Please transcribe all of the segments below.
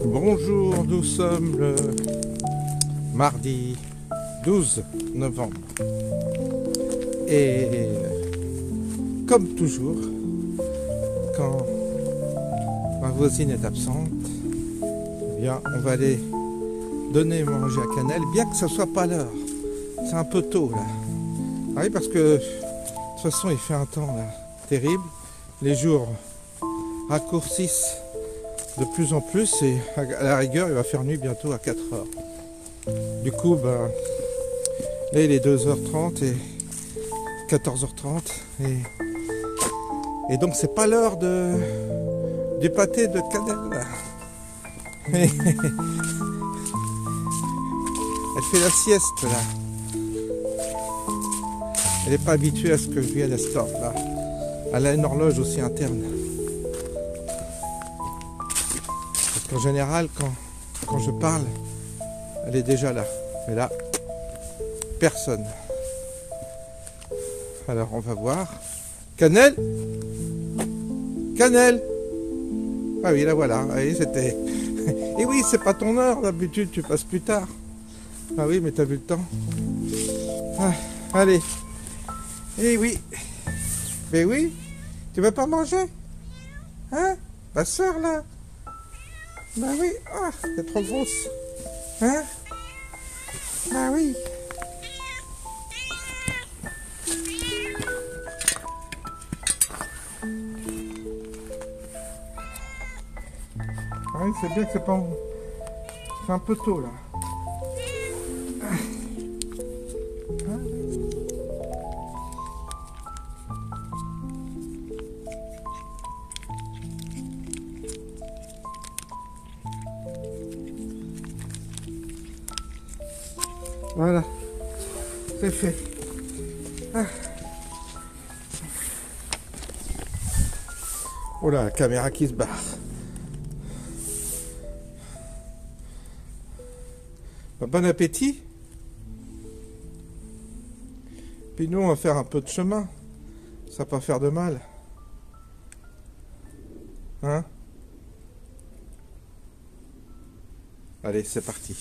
Bonjour, nous sommes le mardi 12 novembre et comme toujours, quand ma voisine est absente, eh bien, on va aller donner manger à Cannelle, bien que ce ne soit pas l'heure. C'est un peu tôt là. Ah oui, parce que de toute façon il fait un temps là terrible. Les jours raccourcissent de plus en plus et à la rigueur il va faire nuit bientôt à 4 heures. Du coup là il est 2h30 et 14h30 et donc c'est pas l'heure du pâté de Cannelle. Elle fait la sieste là. Elle n'est pas habituée à ce que je vienne à cette heure là. Elle a une horloge aussi interne. Parce qu'en général, quand je parle, elle est déjà là. Mais là, personne. Alors on va voir. Cannelle ? Cannelle ? Ah oui, la voilà. Ah oui, c'était... Et oui, c'est pas ton heure, d'habitude, tu passes plus tard. Ah oui, mais t'as vu le temps. Ah, allez. Eh oui. Mais oui. Tu veux pas manger? Hein? Ma soeur, là? Bah oui. Ah, t'es trop grosse. Hein? Ah oui. Ah oui, c'est bien que c'est pas... C'est un peu tôt, là. Voilà, c'est fait. Ah. Oh là, la caméra qui se barre. Bon appétit. Puis nous, on va faire un peu de chemin. Ça va pas faire de mal. Hein? Allez, c'est parti.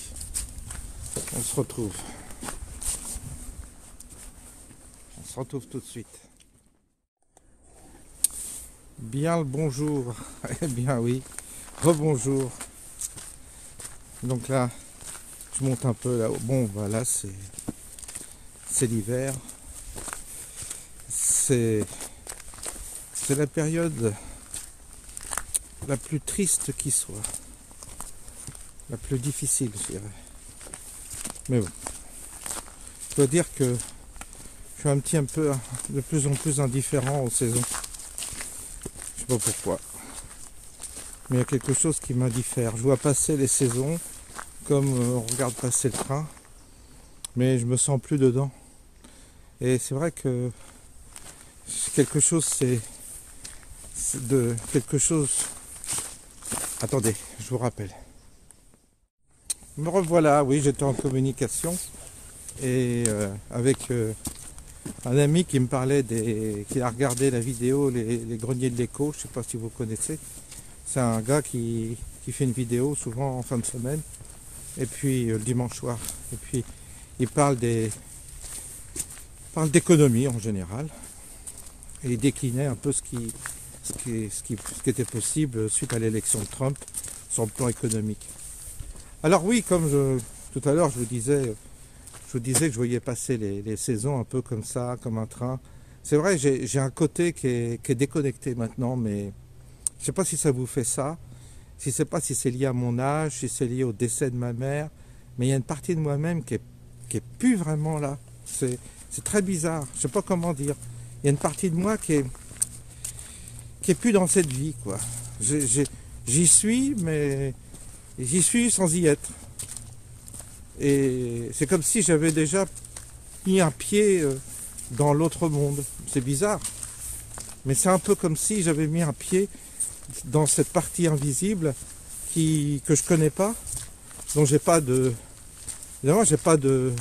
On se retrouve. On se retrouve tout de suite. Bien le bonjour. Eh bien oui. Rebonjour. Donc là, je monte un peu là. Bon, voilà, c'est l'hiver. C'est la période la plus triste qui soit. La plus difficile, je dirais. Mais bon, je dois dire que je suis un peu de plus en plus indifférent aux saisons. Je sais pas pourquoi. Mais il y a quelque chose qui m'indiffère. Je vois passer les saisons comme on regarde passer le train, mais je me sens plus dedans. Et c'est vrai que quelque chose, c'est de quelque chose. Attendez, je vous rappelle. Me revoilà, oui, j'étais en communication et avec un ami qui me parlait qui a regardé la vidéo les greniers de l'écho, je ne sais pas si vous connaissez. C'est un gars qui fait une vidéo souvent en fin de semaine et puis le dimanche soir. Et puis il parle d'économie en général et il déclinait un peu ce qui était possible suite à l'élection de Trump sur le plan économique. Alors oui, comme tout à l'heure je vous disais que je voyais passer les saisons un peu comme ça, comme un train. C'est vrai, j'ai un côté qui est déconnecté maintenant, mais je ne sais pas si ça vous fait ça, si c'est lié à mon âge, si c'est lié au décès de ma mère, mais il y a une partie de moi-même qui est plus vraiment là. C'est très bizarre, je ne sais pas comment dire. Il y a une partie de moi qui est plus dans cette vie, quoi. J'y suis, mais j'y suis sans y être. Et c'est comme si j'avais déjà mis un pied dans l'autre monde. C'est bizarre. Mais c'est un peu comme si j'avais mis un pied dans cette partie invisible que je connais pas, dont évidemment j'ai pas de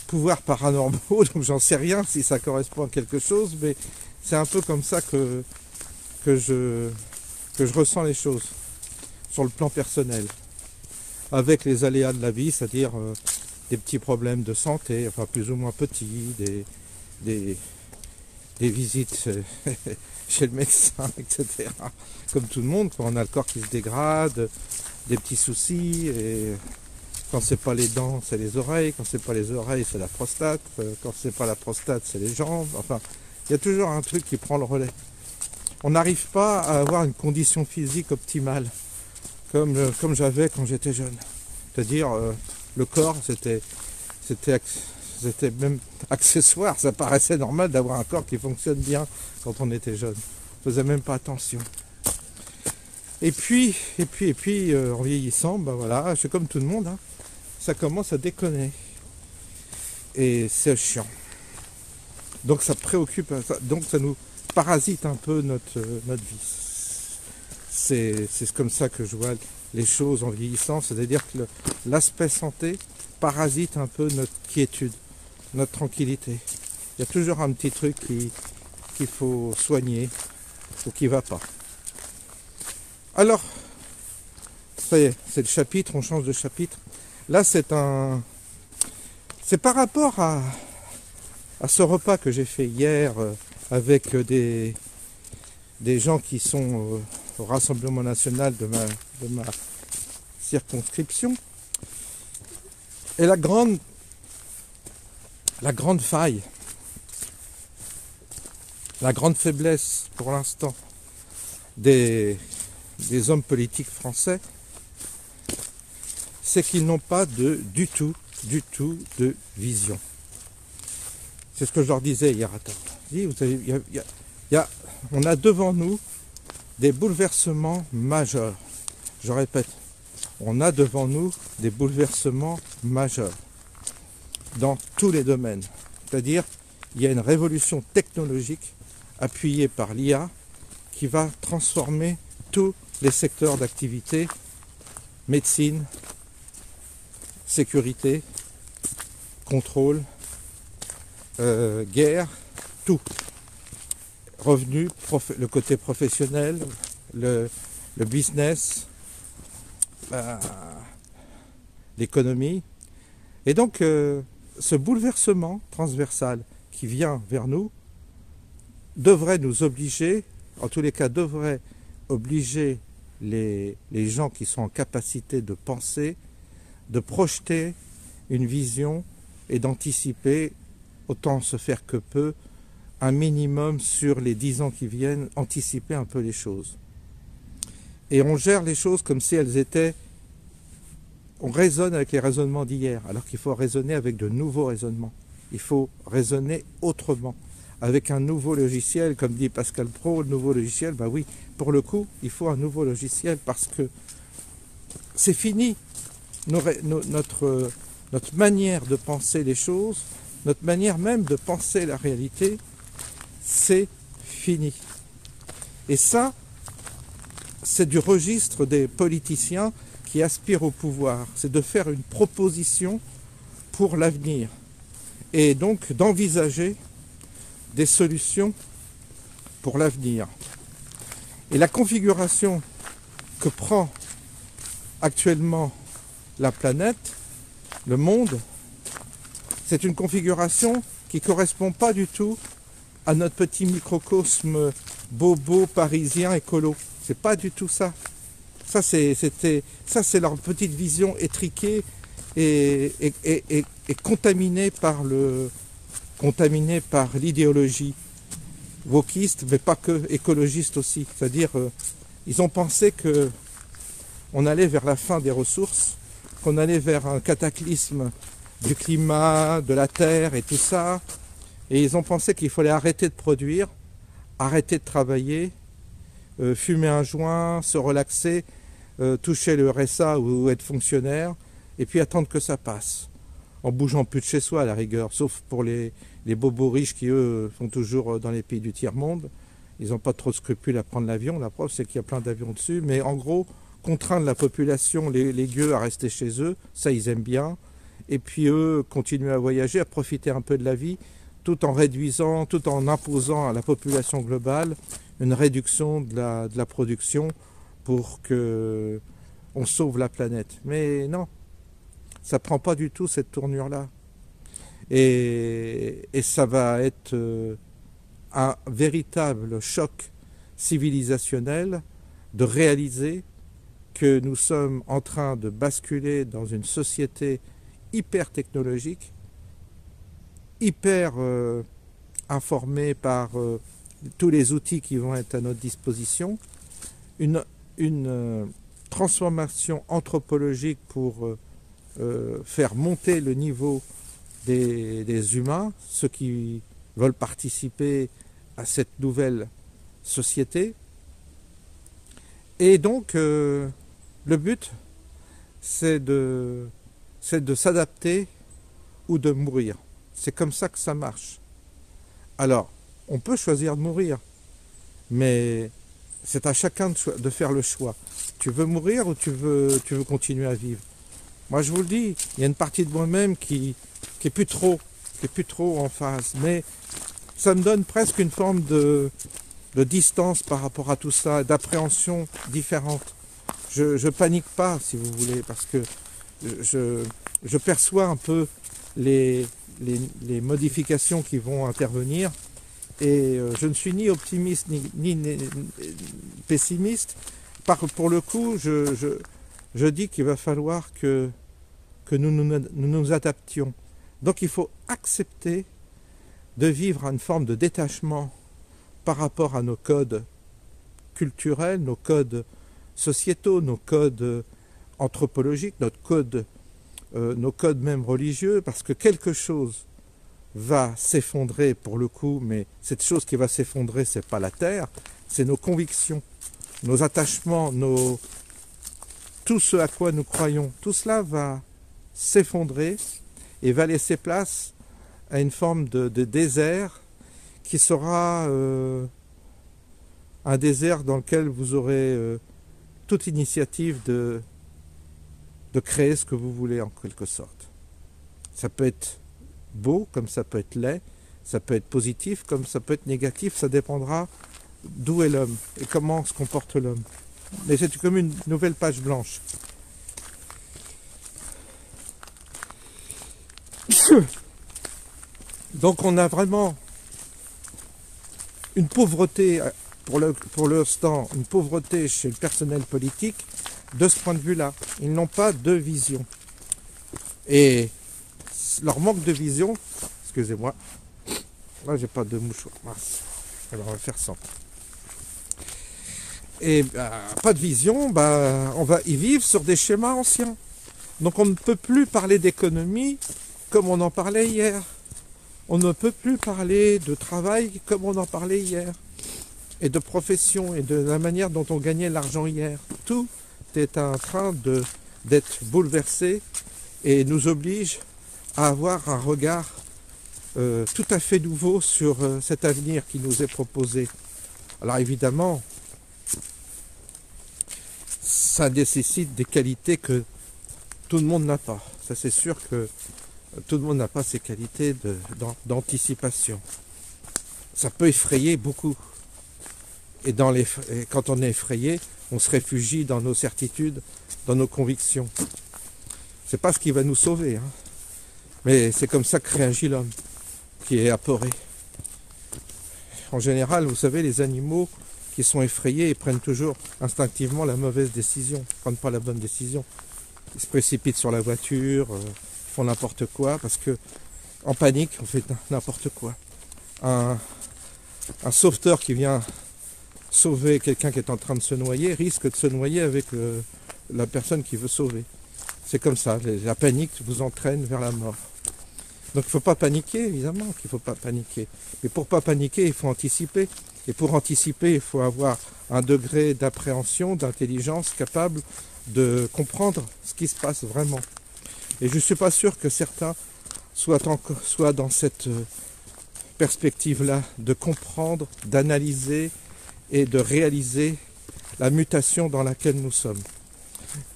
pouvoirs paranormaux, donc j'en sais rien si ça correspond à quelque chose, mais c'est un peu comme ça que je ressens les choses sur le plan personnel. avec les aléas de la vie, c'est-à-dire des petits problèmes de santé, enfin plus ou moins petits, des, des visites chez le médecin, etc. Comme tout le monde, quand on a le corps qui se dégrade, des petits soucis, et quand c'est pas les dents, c'est les oreilles, quand c'est pas les oreilles, c'est la prostate, quand c'est pas la prostate, c'est les jambes, enfin, il y a toujours un truc qui prend le relais. On n'arrive pas à avoir une condition physique optimale, comme j'avais quand j'étais jeune. C'est-à-dire, le corps, c'était même accessoire, ça paraissait normal d'avoir un corps qui fonctionne bien quand on était jeune. On faisait même pas attention. Et puis, en vieillissant, ben voilà, je suis comme tout le monde, hein, ça commence à déconner. Et c'est chiant. Donc ça préoccupe, donc ça nous parasite un peu notre vie. C'est comme ça que je vois les choses en vieillissant, c'est-à-dire que l'aspect santé parasite un peu notre quiétude, notre tranquillité. Il y a toujours un petit truc qu'il faut soigner ou qui ne va pas. Alors, ça y est, c'est le chapitre, on change de chapitre. Là, c'est par rapport à ce repas que j'ai fait hier avec des gens qui sont au Rassemblement National de ma circonscription. Et la grande faille, la grande faiblesse pour l'instant des hommes politiques français, c'est qu'ils n'ont pas du tout de vision. C'est ce que je leur disais hier à table. On a devant nous des bouleversements majeurs. Je répète, on a devant nous des bouleversements majeurs dans tous les domaines. C'est-à-dire, il y a une révolution technologique appuyée par l'IA qui va transformer tous les secteurs d'activité, médecine, sécurité, contrôle, guerre, tout. Revenus, le côté professionnel, le business, l'économie. Et donc, ce bouleversement transversal qui vient vers nous devrait nous obliger, en tous les cas devrait obliger les gens qui sont en capacité de penser, de projeter une vision et d'anticiper, autant se faire que peu, un minimum sur les 10 ans qui viennent, anticiper un peu les choses. Et on gère les choses comme si elles étaient... On raisonne avec les raisonnements d'hier, alors qu'il faut raisonner avec de nouveaux raisonnements. Il faut raisonner autrement, avec un nouveau logiciel, comme dit Pascal Praud, le nouveau logiciel, ben oui, pour le coup, il faut un nouveau logiciel parce que c'est fini. Notre manière de penser les choses, notre manière même de penser la réalité, c'est fini. Et ça, c'est du registre des politiciens qui aspirent au pouvoir. C'est de faire une proposition pour l'avenir et donc d'envisager des solutions pour l'avenir. Et la configuration que prend actuellement la planète, le monde, c'est une configuration qui ne correspond pas du tout à notre petit microcosme bobo parisien écolo. C'est pas du tout ça. Ça c'est leur petite vision étriquée et contaminée par l'idéologie wokiste, mais pas que, écologiste aussi. C'est-à-dire, ils ont pensé que on allait vers la fin des ressources, qu'on allait vers un cataclysme du climat, de la terre et tout ça. Et ils ont pensé qu'il fallait arrêter de produire, arrêter de travailler, fumer un joint, se relaxer, toucher le RSA ou être fonctionnaire, et puis attendre que ça passe. En bougeant plus de chez soi à la rigueur, sauf pour les bobos riches qui eux sont toujours dans les pays du tiers-monde. Ils n'ont pas trop de scrupules à prendre l'avion, la preuve c'est qu'il y a plein d'avions dessus, mais en gros, contraindre la population, les gueux à rester chez eux, ça ils aiment bien, et puis eux continuer à voyager, à profiter un peu de la vie, tout en réduisant, tout en imposant à la population globale une réduction de la production pour que on sauve la planète. Mais non, ça prend pas du tout cette tournure-là. Et ça va être un véritable choc civilisationnel de réaliser que nous sommes en train de basculer dans une société hyper technologique, hyper informée par tous les outils qui vont être à notre disposition, une transformation anthropologique pour faire monter le niveau des humains, ceux qui veulent participer à cette nouvelle société. Et donc, le but, c'est de s'adapter ou de mourir. C'est comme ça que ça marche. Alors, on peut choisir de mourir, mais c'est à chacun de faire le choix. Tu veux mourir ou tu veux continuer à vivre? Moi, je vous le dis, il y a une partie de moi-même qui est plus trop en phase, mais ça me donne presque une forme de distance par rapport à tout ça, d'appréhension différente. Je panique pas, si vous voulez, parce que je perçois un peu les modifications qui vont intervenir, et je ne suis ni optimiste ni pessimiste. Pour le coup, je dis qu'il va falloir que nous nous adaptions. Donc il faut accepter de vivre une forme de détachement par rapport à nos codes culturels, nos codes sociétaux, nos codes anthropologiques, nos codes même religieux, parce que quelque chose va s'effondrer pour le coup, mais cette chose qui va s'effondrer, c'est pas la terre, c'est nos convictions, nos attachements, tout ce à quoi nous croyons. Tout cela va s'effondrer et va laisser place à une forme de désert qui sera un désert dans lequel vous aurez toute initiative de créer ce que vous voulez en quelque sorte. Ça peut être beau comme ça peut être laid, ça peut être positif comme ça peut être négatif, ça dépendra d'où est l'homme et comment se comporte l'homme. Mais c'est comme une nouvelle page blanche. Donc on a vraiment une pauvreté pour l'instant, une pauvreté chez le personnel politique de ce point de vue-là. Ils n'ont pas de vision. Et leur manque de vision, excusez-moi, là j'ai pas de mouchoir, mince. Alors on va faire sans. Et pas de vision, ils vivent sur des schémas anciens. Donc on ne peut plus parler d'économie comme on en parlait hier. On ne peut plus parler de travail comme on en parlait hier. Et de profession et de la manière dont on gagnait l'argent hier. Tout est en train d'être bouleversé et nous oblige à avoir un regard tout à fait nouveau sur cet avenir qui nous est proposé. Alors évidemment, ça nécessite des qualités que tout le monde n'a pas. Ça c'est sûr que tout le monde n'a pas ces qualités d'anticipation. Ça peut effrayer beaucoup. Et quand on est effrayé, on se réfugie dans nos certitudes, dans nos convictions. C'est pas ce qui va nous sauver, hein. Mais c'est comme ça que réagit l'homme, qui est apeuré. En général, vous savez, les animaux qui sont effrayés, ils prennent toujours instinctivement la mauvaise décision, ils ne prennent pas la bonne décision. Ils se précipitent sur la voiture, font n'importe quoi, parce que en panique, on fait n'importe quoi. Un sauveteur qui vient sauver quelqu'un qui est en train de se noyer risque de se noyer avec la personne qui veut sauver. C'est comme ça, la panique vous entraîne vers la mort. Donc il ne faut pas paniquer, évidemment qu'il ne faut pas paniquer. Mais pour ne pas paniquer, il faut anticiper. Et pour anticiper, il faut avoir un degré d'appréhension, d'intelligence capable de comprendre ce qui se passe vraiment. Et je ne suis pas sûr que certains soient dans cette perspective-là, de comprendre, d'analyser et de réaliser la mutation dans laquelle nous sommes.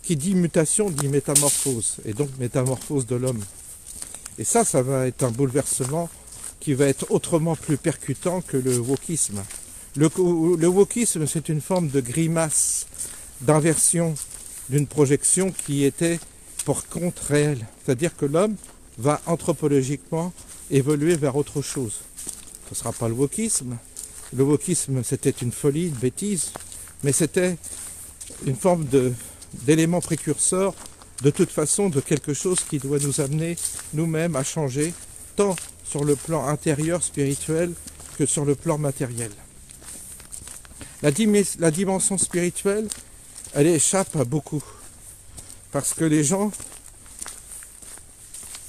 Qui dit mutation dit métamorphose, et donc métamorphose de l'homme. Et ça va être un bouleversement qui va être autrement plus percutant que le wokisme. Le wokisme, c'est une forme de grimace, d'inversion d'une projection qui était pour compte réel. C'est-à-dire que l'homme va anthropologiquement évoluer vers autre chose. Ce ne sera pas le wokisme. Le wokisme, c'était une folie, une bêtise, mais c'était une forme d'élément précurseur, de toute façon, de quelque chose qui doit nous amener nous-mêmes à changer, tant sur le plan intérieur, spirituel, que sur le plan matériel. La dimension spirituelle, elle échappe à beaucoup, parce que les gens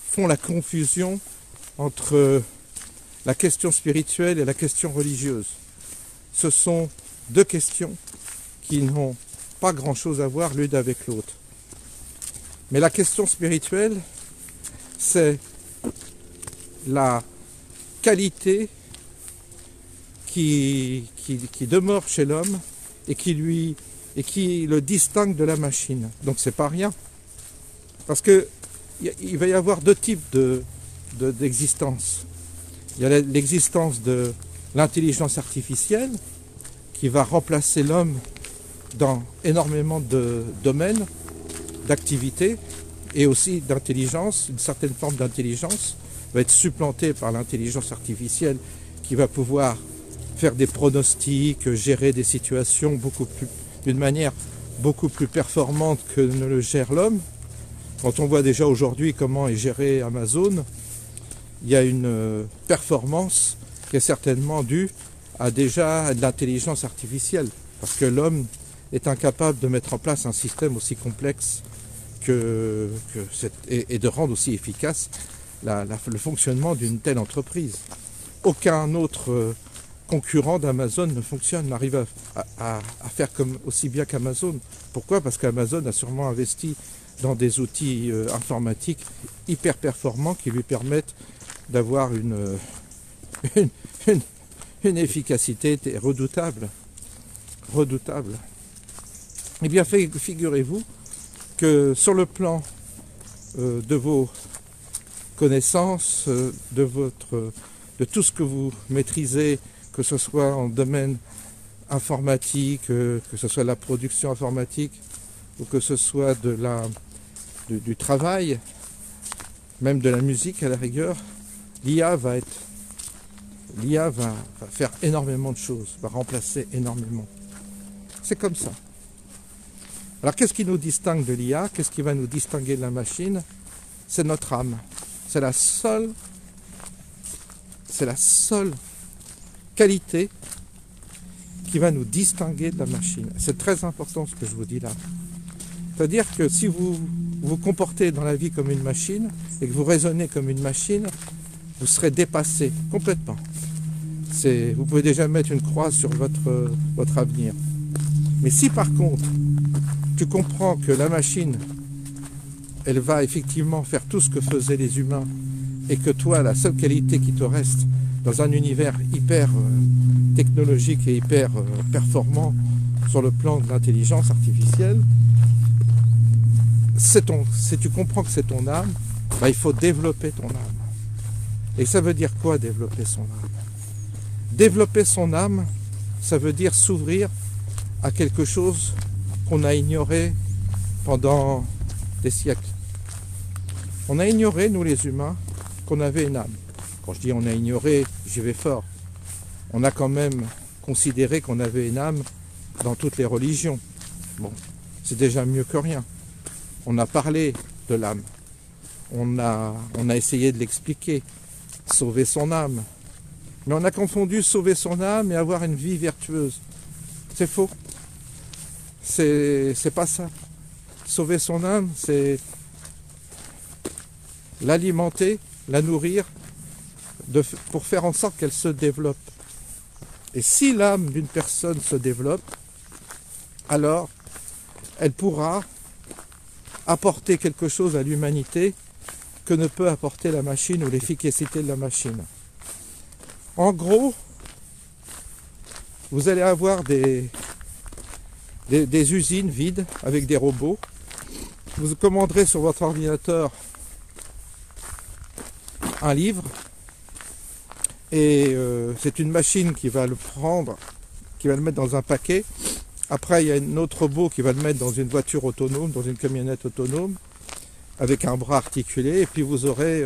font la confusion entre la question spirituelle et la question religieuse. Ce sont deux questions qui n'ont pas grand-chose à voir l'une avec l'autre. Mais la question spirituelle, c'est la qualité qui demeure chez l'homme et qui le distingue de la machine. Donc c'est pas rien. Parce que il va y avoir deux types d'existence. Il y a l'existence de l'intelligence artificielle qui va remplacer l'homme dans énormément de domaines, d'activités et aussi d'intelligence. Une certaine forme d'intelligence va être supplantée par l'intelligence artificielle qui va pouvoir faire des pronostics, gérer des situations d'une manière beaucoup plus performante que ne le gère l'homme. Quand on voit déjà aujourd'hui comment est géré Amazon, il y a une performance qui est certainement due à de l'intelligence artificielle, parce que l'homme est incapable de mettre en place un système aussi complexe et de rendre aussi efficace le fonctionnement d'une telle entreprise. Aucun autre concurrent d'Amazon n'arrive à faire aussi bien qu'Amazon. Pourquoi? Parce qu'Amazon a sûrement investi dans des outils informatiques hyper performants qui lui permettent d'avoir une efficacité redoutable. Redoutable. Eh bien, figurez-vous que sur le plan de vos connaissances, de tout ce que vous maîtrisez, que ce soit en domaine informatique, que ce soit la production informatique, ou que ce soit du travail, même de la musique à la rigueur, l'IA va faire énormément de choses, va remplacer énormément. C'est comme ça. Alors qu'est-ce qui nous distingue de l'IA? Qu'est-ce qui va nous distinguer de la machine? C'est notre âme. C'est la seule qualité qui va nous distinguer de la machine. C'est très important ce que je vous dis là. C'est-à-dire que si vous vous comportez dans la vie comme une machine et que vous raisonnez comme une machine, vous serez dépassé complètement. Vous pouvez déjà mettre une croix sur votre avenir. Mais si par contre, tu comprends que la machine, elle va effectivement faire tout ce que faisaient les humains et que toi, la seule qualité qui te reste dans un univers hyper technologique et hyper performant sur le plan de l'intelligence artificielle, si tu comprends que c'est ton âme, il faut développer ton âme. Et ça veut dire quoi, développer son âme? Développer son âme, ça veut dire s'ouvrir à quelque chose qu'on a ignoré pendant des siècles. On a ignoré, nous les humains, qu'on avait une âme. Quand je dis on a ignoré, j'y vais fort. On a quand même considéré qu'on avait une âme dans toutes les religions. Bon, c'est déjà mieux que rien. On a parlé de l'âme. On a essayé de l'expliquer, sauver son âme. Mais on a confondu sauver son âme et avoir une vie vertueuse. C'est faux. C'est pas ça. Sauver son âme, c'est l'alimenter, la nourrir, pour faire en sorte qu'elle se développe. Et si l'âme d'une personne se développe, alors elle pourra apporter quelque chose à l'humanité que ne peut apporter la machine ou l'efficacité de la machine. En gros, vous allez avoir des usines vides avec des robots. Vous commanderez sur votre ordinateur un livre et c'est une machine qui va le prendre, qui va le mettre dans un paquet Après, il y a un autre robot qui va le mettre dans une voiture autonome, dans une camionnette autonome, avec un bras articulé, et puis vous aurez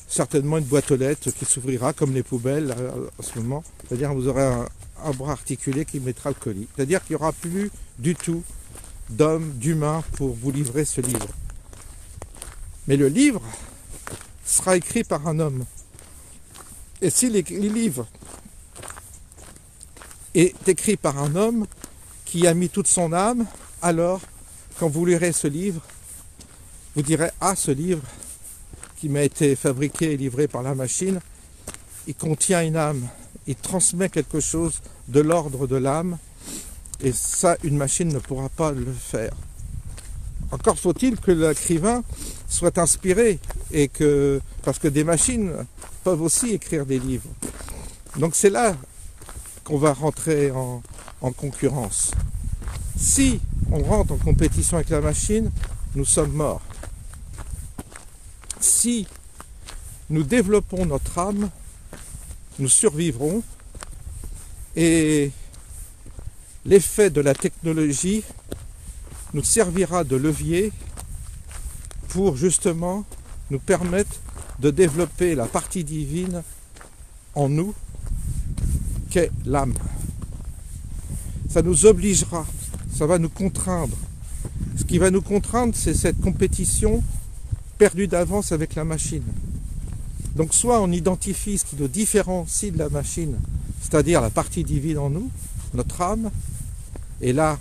certainement une boîte aux lettres qui s'ouvrira comme les poubelles en ce moment. C'est-à-dire que vous aurez un bras articulé qui mettra le colis. C'est-à-dire qu'il n'y aura plus du tout d'hommes, d'humains pour vous livrer ce livre. Mais le livre sera écrit par un homme. Et si les livres est écrit par un homme qui a mis toute son âme, alors quand vous lirez ce livre, vous direz « Ah, ce livre qui m'a été fabriqué et livré par la machine, il contient une âme, il transmet quelque chose de l'ordre de l'âme, et ça, une machine ne pourra pas le faire. » Encore faut-il que l'écrivain soit inspiré, et parce que des machines peuvent aussi écrire des livres. Donc c'est là qu'on va rentrer en concurrence. Si on rentre en compétition avec la machine, nous sommes morts. Si nous développons notre âme, nous survivrons, et l'effet de la technologie nous servira de levier pour justement nous permettre de développer la partie divine en nous, qu'est l'âme. Ça nous obligera, ça va nous contraindre. Ce qui va nous contraindre, c'est cette compétition perdue d'avance avec la machine. Donc soit on identifie ce qui nous différencie de la machine, c'est-à-dire la partie divine en nous, notre âme, et là,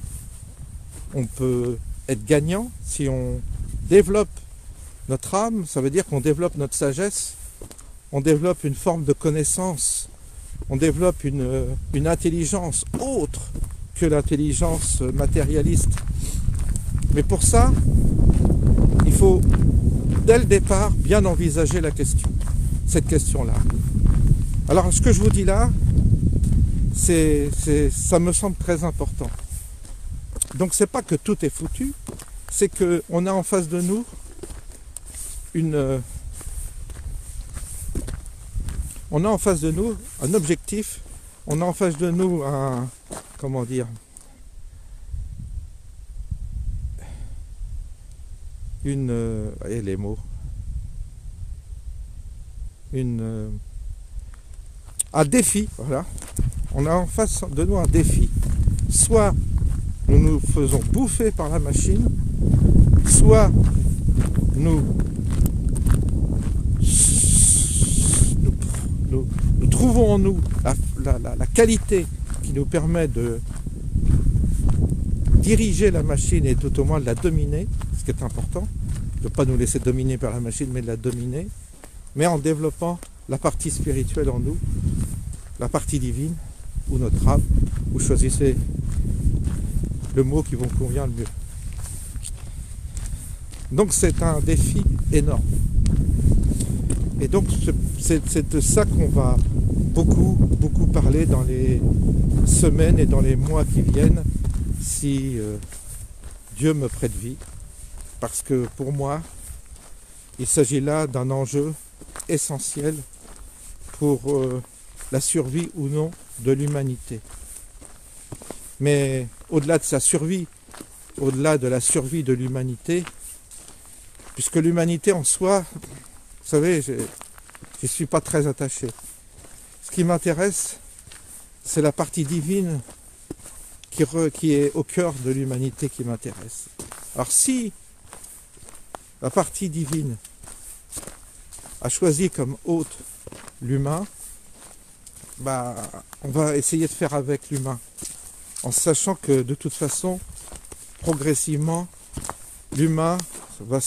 on peut être gagnant si on développe notre âme. Ça veut dire qu'on développe notre sagesse, on développe une forme de connaissance, on développe une intelligence autre que l'intelligence matérialiste. Mais pour ça, il faut dès le départ bien envisager la question, cette question-là. Alors ce que je vous dis là, ça me semble très important. Donc c'est pas que tout est foutu, c'est qu'on a en face de nous on a en face de nous un objectif, on a en face de nous un, comment dire, voyez les mots, un défi, voilà. On a en face de nous un défi. Soit nous nous faisons bouffer par la machine, soit nous trouvons en nous la qualité qui nous permet de diriger la machine et tout au moins de la dominer, ce qui est important, de ne pas nous laisser dominer par la machine mais de la dominer, mais en développant la partie spirituelle en nous, la partie divine, ou notre âme, vous choisissez le mot qui vous convient le mieux. Donc c'est un défi énorme. Et donc c'est de ça qu'on va beaucoup parler dans les semaines et dans les mois qui viennent, si Dieu me prête vie. Parce que pour moi, il s'agit là d'un enjeu essentiel pour la survie ou non de l'humanité. Mais au-delà de sa survie, au-delà de la survie de l'humanité, puisque l'humanité en soi, vous savez, je ne suis pas très attaché. Ce qui m'intéresse, c'est la partie divine qui est au cœur de l'humanité qui m'intéresse. Alors si la partie divine a choisi comme hôte l'humain, on va essayer de faire avec l'humain, en sachant que de toute façon, progressivement, l'humain va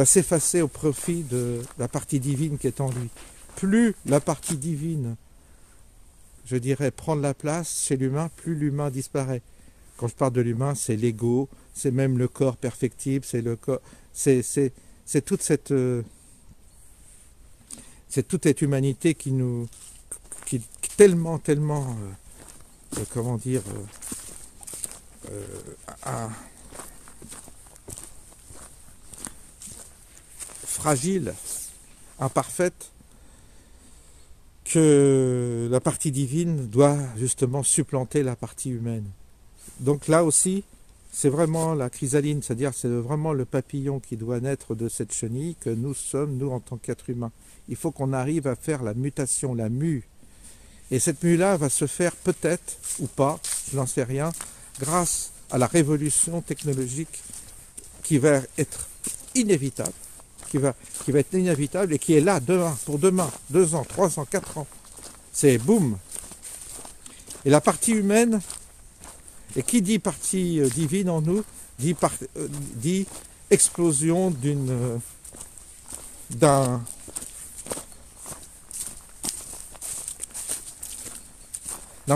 s'effacer au profit de la partie divine qui est en lui. Plus la partie divine, je dirais, prend de la place chez l'humain, plus l'humain disparaît. Quand je parle de l'humain, c'est l'ego, c'est même le corps perfectible, c'est le corps, c'est toute cette humanité qui tellement comment dire, fragile, imparfaite, que la partie divine doit justement supplanter la partie humaine. Donc là aussi, c'est vraiment la chrysaline, c'est-à-dire c'est vraiment le papillon qui doit naître de cette chenille que nous sommes, nous, en tant qu'êtres humains. Il faut qu'on arrive à faire la mutation, la mue. Et cette mue-là va se faire peut-être, ou pas, je n'en sais rien, grâce à la révolution technologique qui va être inévitable, qui va être inévitable et qui est là demain, pour demain, 2 ans, 3 ans, 4 ans. C'est boum. Et la partie humaine, et qui dit partie divine en nous, dit explosion d'un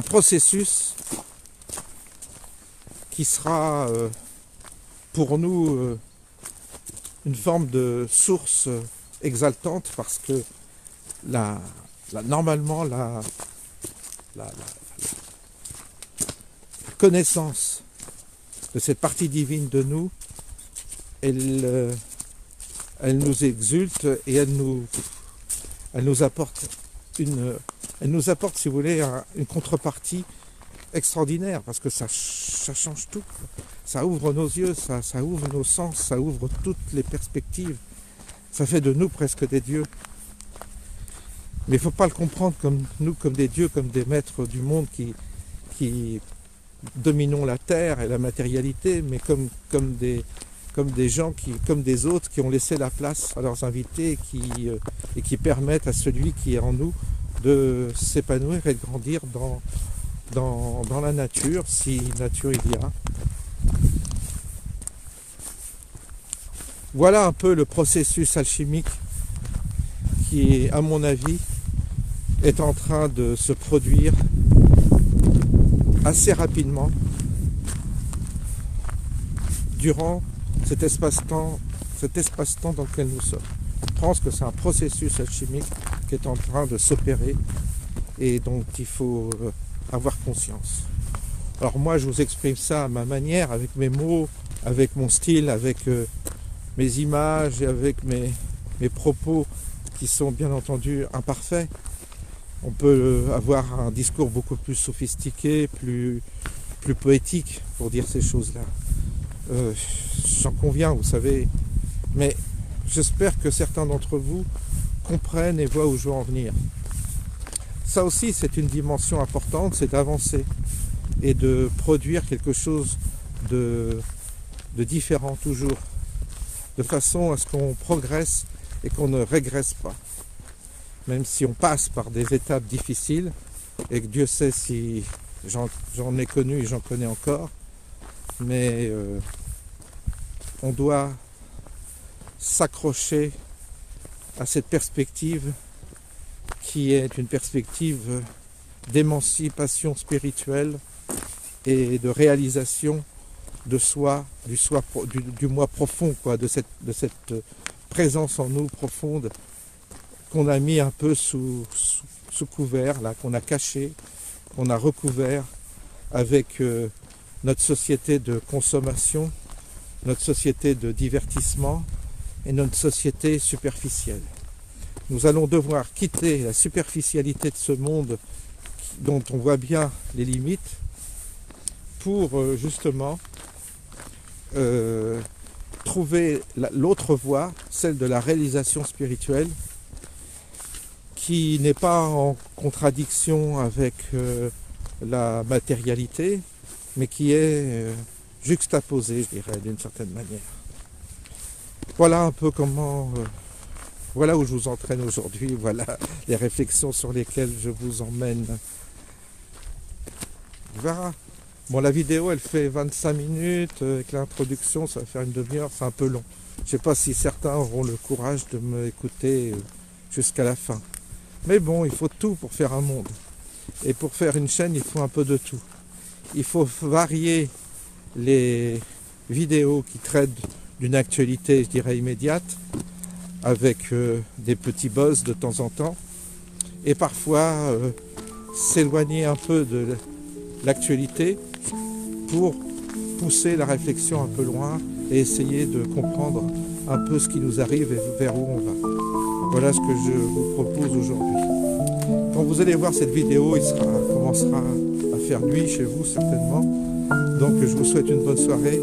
processus qui sera pour nous une forme de source exaltante, parce que normalement la connaissance de cette partie divine de nous, elle nous exulte et elle nous apporte si vous voulez, une contrepartie extraordinaire, parce que ça change tout. Ça ouvre nos yeux, ça ouvre nos sens, ça ouvre toutes les perspectives. Ça fait de nous presque des dieux. Mais il ne faut pas le comprendre comme des dieux, comme des maîtres du monde qui dominons la terre et la matérialité, mais comme des gens, comme des autres, qui ont laissé la place à leurs invités et qui permettent à celui qui est en nous de s'épanouir et de grandir dans la nature, si nature il y a. Voilà un peu le processus alchimique qui, à mon avis, est en train de se produire assez rapidement durant cet espace-temps dans lequel nous sommes. Je pense que c'est un processus alchimique qui est en train de s'opérer et dont il faut avoir conscience. Alors moi, je vous exprime ça à ma manière, avec mes mots, avec mon style, avec mes images et avec mes propos qui sont bien entendu imparfaits. On peut avoir un discours beaucoup plus sophistiqué, plus poétique pour dire ces choses-là. J'en conviens, vous savez, mais j'espère que certains d'entre vous comprennent et voient où je veux en venir. Ça aussi, c'est une dimension importante, c'est d'avancer et de produire quelque chose de différent toujours, de façon à ce qu'on progresse et qu'on ne régresse pas. Même si on passe par des étapes difficiles, et que Dieu sait si j'en ai connu et j'en connais encore, mais on doit s'accrocher à cette perspective qui est une perspective d'émancipation spirituelle et de réalisation de soi, du moi profond, quoi, de cette présence en nous profonde qu'on a mis un peu sous couvert, là, qu'on a caché, qu'on a recouvert avec notre société de consommation, notre société de divertissement et notre société superficielle. Nous allons devoir quitter la superficialité de ce monde dont on voit bien les limites pour justement trouver l'autre voie, celle de la réalisation spirituelle, qui n'est pas en contradiction avec la matérialité, mais qui est juxtaposée, je dirais, d'une certaine manière. Voilà un peu comment... voilà où je vous entraîne aujourd'hui, voilà les réflexions sur lesquelles je vous emmène. On verra. Bon, la vidéo, elle fait 25 minutes, avec l'introduction, ça va faire une demi-heure, c'est un peu long. Je ne sais pas si certains auront le courage de m'écouter jusqu'à la fin. Mais bon, il faut tout pour faire un monde. Et pour faire une chaîne, il faut un peu de tout. Il faut varier les vidéos qui traitent d'une actualité, je dirais, immédiate, avec des petits buzz de temps en temps, et parfois s'éloigner un peu de l'actualité pour pousser la réflexion un peu loin et essayer de comprendre un peu ce qui nous arrive et vers où on va. Voilà ce que je vous propose aujourd'hui. Quand vous allez voir cette vidéo, il commencera à faire nuit chez vous certainement. Donc je vous souhaite une bonne soirée